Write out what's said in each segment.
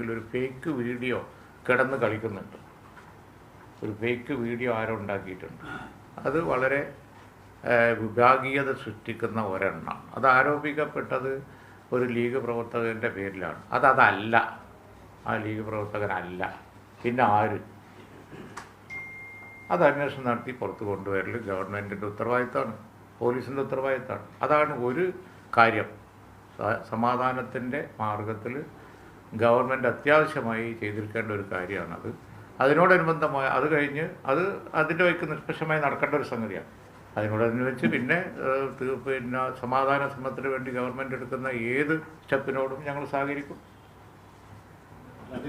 ഒരു fake video കിടന്ന് കളിക്കുന്നുണ്ട്. ഒരു ഫേക്ക് വീഡിയോ ആരോ ഉണ്ടാക്കിയിട്ടുണ്ട്. അത് വളരെ വിഭാഗീയത സൃഷ്ടിക്കുന്ന ഒരെണ്ണം. അത് ആരോപിക്കപ്പെട്ടത് ഒരു ലീഗ് പ്രവർത്തകൻ്റെ പേരിലാണ്. അതല്ല, ആ ലീഗ് പ്രവർത്തകനല്ല. പിന്നെ ആര്? അത് അന്വേഷണം നടത്തി പുറത്ത് കൊണ്ടുവരൽ ഗവൺമെൻറ്റിൻ്റെ ഉത്തരവാദിത്തമാണ്, പോലീസിൻ്റെ ഉത്തരവാദിത്തമാണ്. അതാണ് ഒരു കാര്യം. സമാധാനത്തിൻ്റെ മാർഗത്തിൽ ഗവൺമെൻറ് അത്യാവശ്യമായി ചെയ്തിരിക്കേണ്ട ഒരു കാര്യമാണത്. അതിനോടനുബന്ധമായ അത് കഴിഞ്ഞ് അതിൻ്റെ വഴിക്ക് നിഷ്പക്ഷമായി നടക്കേണ്ട ഒരു സംഗതിയാണ്. അതിനോടനുബന്ധിച്ച് പിന്നെ സമാധാന ശ്രമത്തിന് വേണ്ടി ഗവൺമെൻറ് എടുക്കുന്ന ഏത് സ്റ്റെപ്പിനോടും ഞങ്ങൾ സഹകരിക്കും.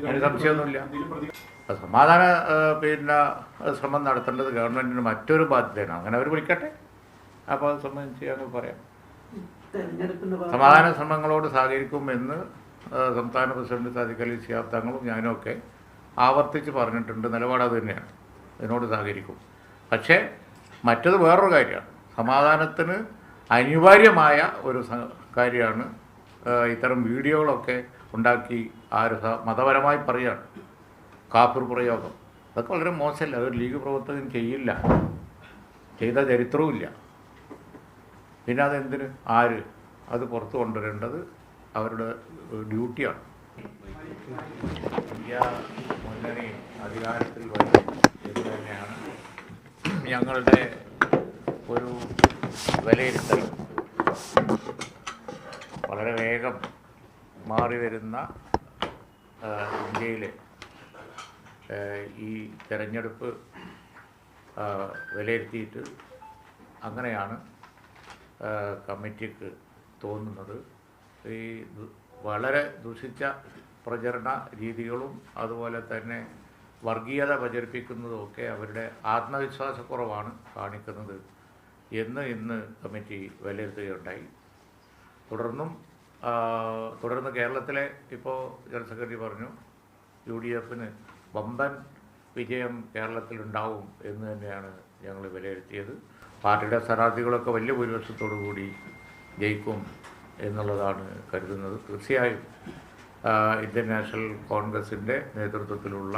അതിന് സംശയമൊന്നുമില്ല. സമാധാന ശ്രമം നടത്തേണ്ടത് ഗവൺമെൻറ്റിന് മറ്റൊരു ബാധ്യതയാണ്. അങ്ങനെ അവർ വിളിക്കട്ടെ, അപ്പോൾ അത് സംബന്ധിച്ച് ഞങ്ങൾ പറയാം. സമാധാന ശ്രമങ്ങളോട് സഹകരിക്കുമെന്ന് സംസ്ഥാന പ്രസിഡന്റ് സാദിഖ് അലി ശിഹാബ് തങ്ങളും ഞാനും ഒക്കെ ആവർത്തിച്ച് പറഞ്ഞിട്ടുണ്ട്. നിലപാട് അത് തന്നെയാണ്, ഇതിനോട് സഹകരിക്കും. പക്ഷേ മറ്റത് വേറൊരു കാര്യമാണ്. സമാധാനത്തിന് അനിവാര്യമായ ഒരു കാര്യമാണ് ഇത്തരം വീഡിയോകളൊക്കെ ഉണ്ടാക്കി മതപരമായി പറയുകയാണ്. കാഫിർ പ്രയോഗം അതൊക്കെ വളരെ മോശമല്ല. അതൊരു ലീഗ് പ്രവർത്തകൻ ചെയ്യില്ല, ചെയ്ത ചരിത്രവുമില്ല. പിന്നെ അതെന്തിന് ആര് അത് പുറത്തു കൊണ്ടുവരേണ്ടത് അവരുടെ ഡ്യൂട്ടിയാണ്. ഇന്ത്യ മുന്നണി അധികാരത്തിൽ വരും എന്ന് തന്നെയാണ് ഞങ്ങളുടെ ഒരു വിലയിരുത്തൽ. വളരെ വേഗം മാറി വരുന്ന ഇന്ത്യയിലെ ഈ തെരഞ്ഞെടുപ്പ് വിലയിരുത്തിയിട്ട് അങ്ങനെയാണ് കമ്മിറ്റിക്ക് തോന്നുന്നത്. ഈ വളരെ ദുഷിച്ച പ്രചരണ രീതികളും അതുപോലെ തന്നെ വർഗീയത പ്രചരിപ്പിക്കുന്നതുമൊക്കെ അവരുടെ ആത്മവിശ്വാസക്കുറവാണ് കാണിക്കുന്നത് എന്ന് ഇന്ന് കമ്മിറ്റി വിലയിരുത്തുകയുണ്ടായി. തുടർന്ന് കേരളത്തിലെ ഇപ്പോൾ ജനറൽ സെക്രട്ടറി പറഞ്ഞു UDF വമ്പൻ വിജയം കേരളത്തിലുണ്ടാവും എന്ന് തന്നെയാണ് ഞങ്ങൾ വിലയിരുത്തിയത്. പാർട്ടിയുടെ സ്ഥാനാർത്ഥികളൊക്കെ വലിയ ഭൂരിപക്ഷത്തോടു കൂടി ജയിക്കും എന്നുള്ളതാണ് കരുതുന്നത്. തീർച്ചയായും ഇന്ത്യൻ നാഷണൽ കോൺഗ്രസിൻ്റെ നേതൃത്വത്തിലുള്ള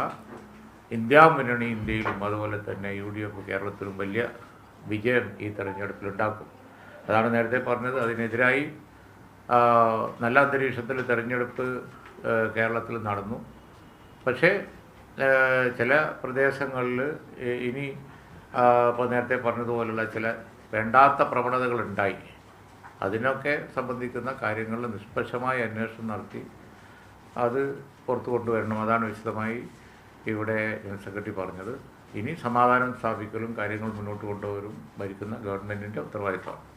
ഇന്ത്യ മുന്നണി ഇന്ത്യയിലും അതുപോലെ തന്നെ UDF കേരളത്തിലും വലിയ വിജയം ഈ തെരഞ്ഞെടുപ്പിലുണ്ടാക്കും. അതാണ് നേരത്തെ പറഞ്ഞത്. അതിനെതിരായി നല്ല അന്തരീക്ഷത്തിൽ തെരഞ്ഞെടുപ്പ് കേരളത്തിൽ നടന്നു. പക്ഷേ ചില പ്രദേശങ്ങളിൽ ഇനി ഇപ്പോൾ നേരത്തെ പറഞ്ഞതുപോലുള്ള ചില വേണ്ടാത്ത പ്രവണതകളുണ്ടായി. അതിനൊക്കെ സംബന്ധിക്കുന്ന കാര്യങ്ങളിൽ നിഷ്പക്ഷമായ അന്വേഷണം നടത്തി അത് പുറത്തു കൊണ്ടുവരണം. അതാണ് വിശദമായി ഇവിടെ ജനറൽ സെക്രട്ടറി പറഞ്ഞത്. ഇനി സമാധാനം സ്ഥാപിക്കലും കാര്യങ്ങൾ മുന്നോട്ട് കൊണ്ടുവരും ഭരിക്കുന്ന ഗവൺമെൻറ്റിൻ്റെ ഉത്തരവാദിത്തമാണ്.